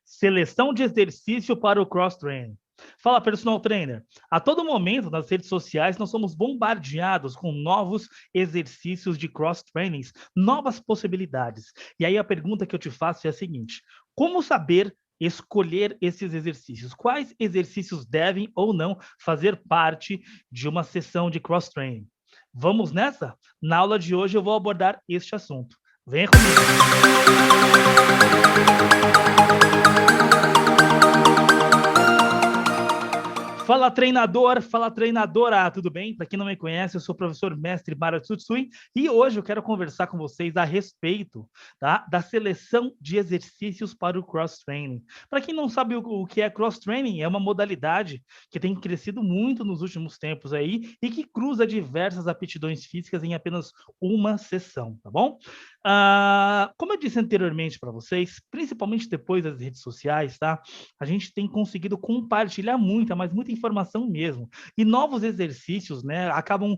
Seleção de exercício para o cross-training. Fala, personal trainer. A todo momento, nas redes sociais, nós somos bombardeados com novos exercícios de cross-trainings, novas possibilidades. E aí a pergunta que eu te faço é a seguinte: como saber escolher esses exercícios? Quais exercícios devem ou não fazer parte de uma sessão de cross-training? Vamos nessa? Na aula de hoje eu vou abordar este assunto. Venha comigo. Fala treinadora, tudo bem? Para quem não me conhece, eu sou o professor mestre Mara Tsutsui e hoje eu quero conversar com vocês a respeito, tá, da seleção de exercícios para o cross-training. Para quem não sabe o que é cross-training, é uma modalidade que tem crescido muito nos últimos tempos aí e que cruza diversas aptidões físicas em apenas uma sessão, tá bom? Como eu disse anteriormente para vocês, principalmente depois das redes sociais, tá? A gente tem conseguido compartilhar muita, mas muita informação mesmo. E novos exercícios, né, acabam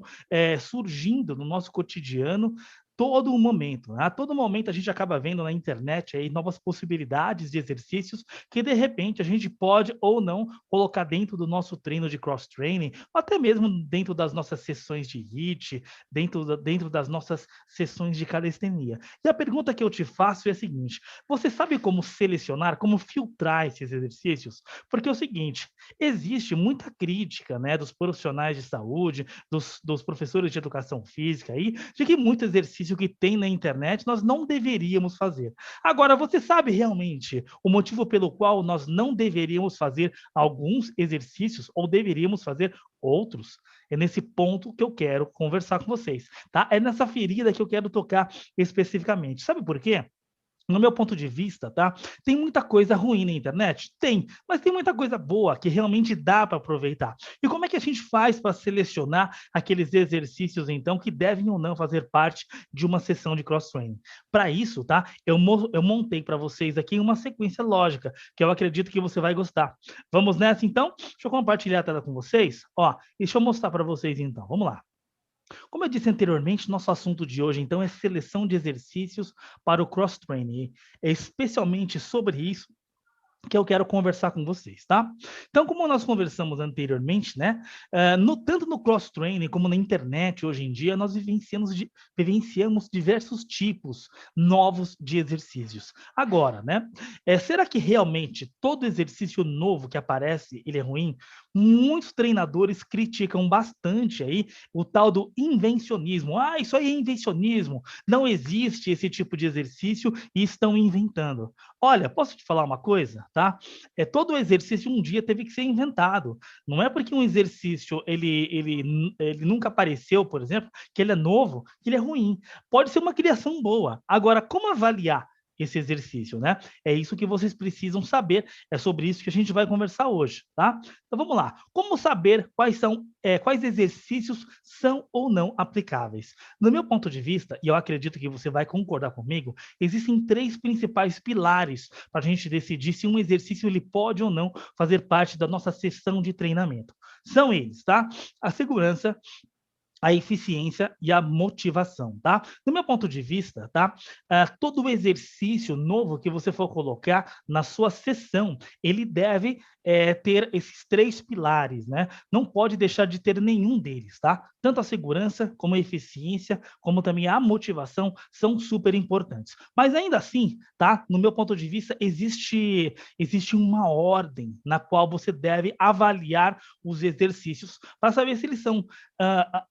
surgindo no nosso cotidiano todo o momento, né? A todo momento a gente acaba vendo na internet aí novas possibilidades de exercícios que de repente a gente pode ou não colocar dentro do nosso treino de cross-training, ou até mesmo dentro das nossas sessões de HIIT, dentro das nossas sessões de calistenia. E a pergunta que eu te faço é a seguinte: você sabe como selecionar, como filtrar esses exercícios? Porque é o seguinte, existe muita crítica, né, dos profissionais de saúde, dos professores de educação física aí, de que muito exercício que tem na internet nós não deveríamos fazer. Agora, você sabe realmente o motivo pelo qual nós não deveríamos fazer alguns exercícios ou deveríamos fazer outros? É nesse ponto que eu quero conversar com vocês, tá? É nessa ferida que eu quero tocar especificamente. Sabe por quê? No meu ponto de vista, tá? Tem muita coisa ruim na internet? Tem, mas tem muita coisa boa que realmente dá para aproveitar. E como é que a gente faz para selecionar aqueles exercícios, então, que devem ou não fazer parte de uma sessão de cross-training? Para isso, tá? Eu montei para vocês aqui uma sequência lógica, que eu acredito que você vai gostar. Vamos nessa, então? Deixa eu compartilhar a tela com vocês. Ó, deixa eu mostrar para vocês, então. Vamos lá. Como eu disse anteriormente, nosso assunto de hoje, então, é seleção de exercícios para o cross-training. É especialmente sobre isso que eu quero conversar com vocês, tá? Então, como nós conversamos anteriormente, né, tanto no cross-training como na internet, hoje em dia, nós vivenciamos diversos tipos novos de exercícios. Agora, né, será que realmente todo exercício novo que aparece, ele é ruim? Muitos treinadores criticam bastante aí o tal do invencionismo. Ah, isso aí é invencionismo, não existe esse tipo de exercício e estão inventando. Olha, posso te falar uma coisa, tá? Todo exercício um dia teve que ser inventado. Não é porque um exercício ele nunca apareceu, por exemplo, que ele é novo, que ele é ruim. Pode ser uma criação boa. Agora, como avaliar esse exercício, né? É isso que vocês precisam saber. É sobre isso que a gente vai conversar hoje, tá? Então vamos lá. Como saber quais exercícios são ou não aplicáveis? No meu ponto de vista, e eu acredito que você vai concordar comigo, existem três principais pilares para a gente decidir se um exercício ele pode ou não fazer parte da nossa sessão de treinamento. São eles, tá? A segurança, a eficiência e a motivação, tá? No meu ponto de vista, tá? Todo exercício novo que você for colocar na sua sessão, ele deve ter esses três pilares, né? Não pode deixar de ter nenhum deles, tá? Tanto a segurança, como a eficiência, como também a motivação são super importantes. Mas ainda assim, tá? No meu ponto de vista, existe uma ordem na qual você deve avaliar os exercícios para saber se eles são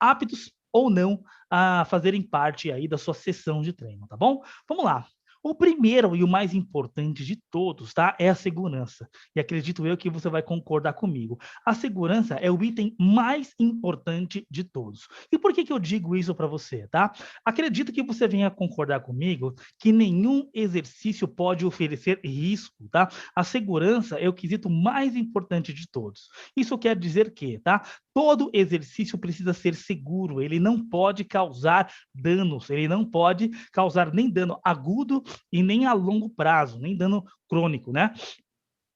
aptos ou não a fazerem parte aí da sua sessão de treino, tá bom? Vamos lá. O primeiro e o mais importante de todos, tá? É a segurança. E acredito eu que você vai concordar comigo. A segurança é o item mais importante de todos. E por que eu digo isso para você, tá? Acredito que você venha concordar comigo que nenhum exercício pode oferecer risco, tá? A segurança é o quesito mais importante de todos. Isso quer dizer que, tá? Todo exercício precisa ser seguro, ele não pode causar danos, ele não pode causar nem dano agudo e nem a longo prazo, nem dano crônico, né?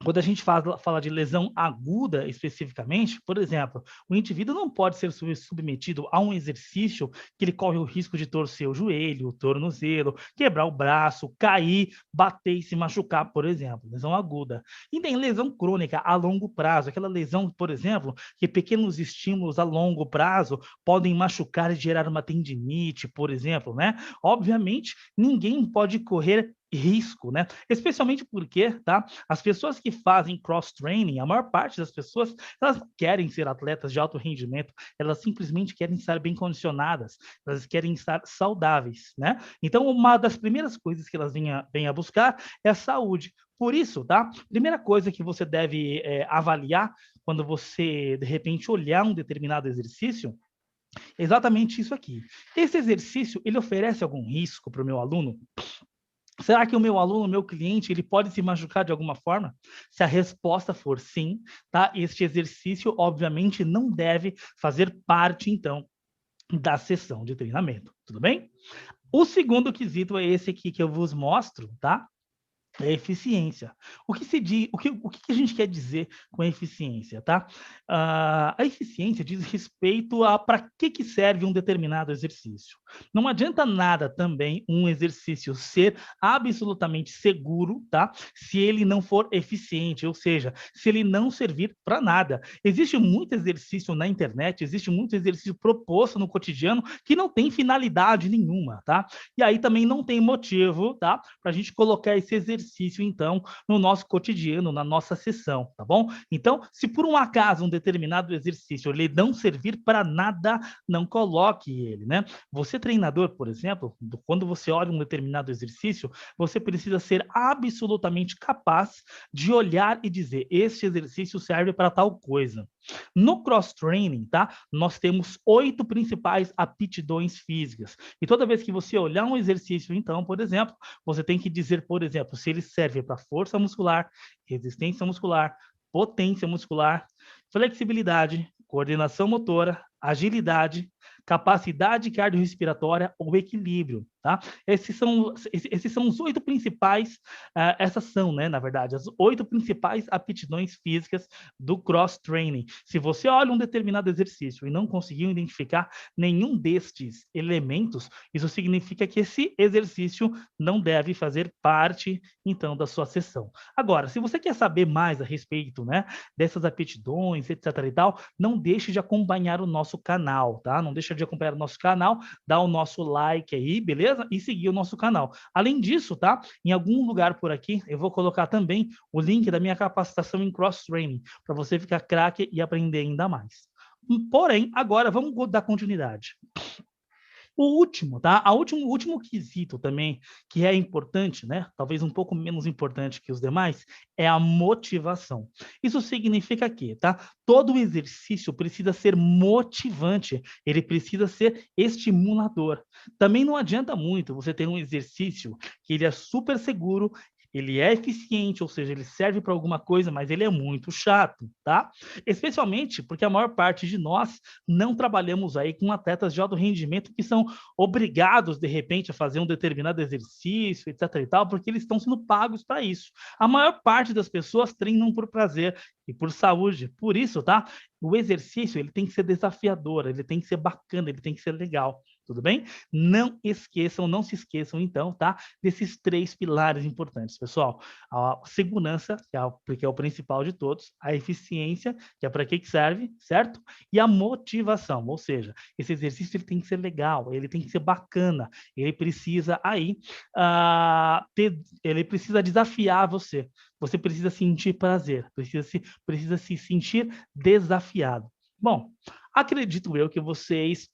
quando a gente fala de lesão aguda especificamente, por exemplo, o indivíduo não pode ser submetido a um exercício que ele corre o risco de torcer o joelho, o tornozelo, quebrar o braço, cair, bater e se machucar, por exemplo, lesão aguda. E tem lesão crônica a longo prazo, aquela lesão, por exemplo, que pequenos estímulos a longo prazo podem machucar e gerar uma tendinite, por exemplo, né? Obviamente, ninguém pode correr risco, né? Especialmente porque, tá? As pessoas que fazem cross-training, a maior parte das pessoas, elas não querem ser atletas de alto rendimento, elas simplesmente querem estar bem condicionadas, elas querem estar saudáveis, né? Então, uma das primeiras coisas que elas vêm a buscar é a saúde. Por isso, tá? Primeira coisa que você deve avaliar quando você, de repente, olhar um determinado exercício, é exatamente isso aqui. Esse exercício, ele oferece algum risco para o meu aluno? Será que o meu aluno, o meu cliente, ele pode se machucar de alguma forma? Se a resposta for sim, tá? Este exercício, obviamente, não deve fazer parte, então, da sessão de treinamento, tudo bem? O segundo quesito é esse aqui que eu vos mostro, tá? É eficiência. O que a gente quer dizer com eficiência, tá? A eficiência diz respeito a para que serve um determinado exercício. Não adianta nada também um exercício ser absolutamente seguro, tá? Se ele não for eficiente, ou seja, se ele não servir para nada. Existe muito exercício na internet, existe muito exercício proposto no cotidiano que não tem finalidade nenhuma, tá? E aí também não tem motivo, tá? Para a gente colocar esse exercício, então, no nosso cotidiano, na nossa sessão, tá bom? Então, se por um acaso um determinado exercício ele não servir para nada, não coloque ele, né? Você, treinador, por exemplo, quando você olha um determinado exercício, você precisa ser absolutamente capaz de olhar e dizer: este exercício serve para tal coisa. No cross-training, tá? Nós temos 8 principais aptidões físicas. E toda vez que você olhar um exercício, então, por exemplo, você tem que dizer, por exemplo, se ele serve para força muscular, resistência muscular, potência muscular, flexibilidade, coordenação motora, agilidade, capacidade cardiorrespiratória ou equilíbrio, tá? Esses são os 8 principais, essas são, né, na verdade, as 8 principais aptidões físicas do cross-training. Se você olha um determinado exercício e não conseguiu identificar nenhum destes elementos, isso significa que esse exercício não deve fazer parte, então, da sua sessão. Agora, se você quer saber mais a respeito, né, dessas aptidões, etc e tal, não deixe de acompanhar o nosso canal, tá? Não deixe de acompanhar o nosso canal, dá o nosso like aí, beleza? E seguir o nosso canal. Além disso, tá? Em algum lugar por aqui, eu vou colocar também o link da minha capacitação em cross-training, para você ficar craque e aprender ainda mais. Porém, agora vamos dar continuidade. O último, tá? O último quesito também, que é importante, né? Talvez um pouco menos importante que os demais, é a motivação. Isso significa que, tá? Todo exercício precisa ser motivante, ele precisa ser estimulador. Também não adianta muito você ter um exercício que ele é super seguro, ele é eficiente, ou seja, ele serve para alguma coisa, mas ele é muito chato, tá? Especialmente porque a maior parte de nós não trabalhamos aí com atletas de alto rendimento que são obrigados, de repente, a fazer um determinado exercício, etc e tal, porque eles estão sendo pagos para isso. A maior parte das pessoas treinam por prazer e por saúde. Por isso, tá? O exercício, ele tem que ser desafiador, ele tem que ser bacana, ele tem que ser legal. Tudo bem? Não esqueçam, não se esqueçam, então, tá? Desses 3 pilares importantes, pessoal. A segurança, que é o principal de todos, a eficiência, que é para que serve, certo? E a motivação, ou seja, esse exercício ele tem que ser legal, ele tem que ser bacana, ele precisa aí, ele precisa desafiar você. Você precisa sentir prazer, precisa se sentir desafiado. Bom, acredito eu que vocês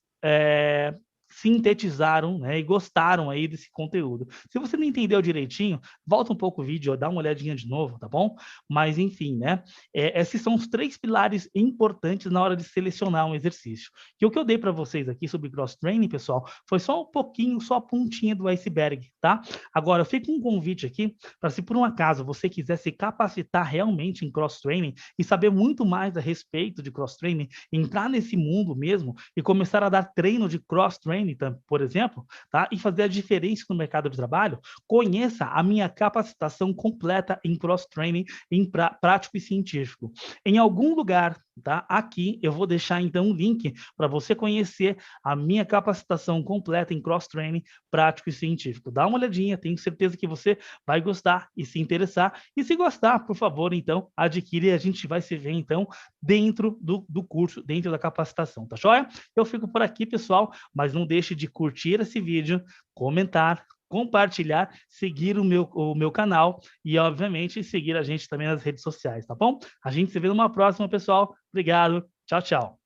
sintetizaram, né, e gostaram aí desse conteúdo. Se você não entendeu direitinho, volta um pouco o vídeo, dá uma olhadinha de novo, tá bom? Mas, enfim, né, esses são os 3 pilares importantes na hora de selecionar um exercício. E o que eu dei para vocês aqui sobre cross-training, pessoal, foi só um pouquinho, só a pontinha do iceberg, tá? Agora, fica um convite aqui para, se por um acaso você quiser se capacitar realmente em cross-training e saber muito mais a respeito de cross-training, entrar nesse mundo mesmo e começar a dar treino de cross-training, training, por exemplo, tá? E fazer a diferença no mercado de trabalho, conheça a minha capacitação completa em cross-training, em prático e científico. Em algum lugar, tá? Aqui eu vou deixar então um link para você conhecer a minha capacitação completa em cross-training, prático e científico. Dá uma olhadinha, tenho certeza que você vai gostar e se interessar. E se gostar, por favor, então, adquire e a gente vai se ver, então, dentro do curso, dentro da capacitação, tá joia? Eu fico por aqui, pessoal, mas não deixe de curtir esse vídeo, comentar, compartilhar, seguir o meu canal e, obviamente, seguir a gente também nas redes sociais, tá bom? A gente se vê numa próxima, pessoal. Obrigado. Tchau, tchau.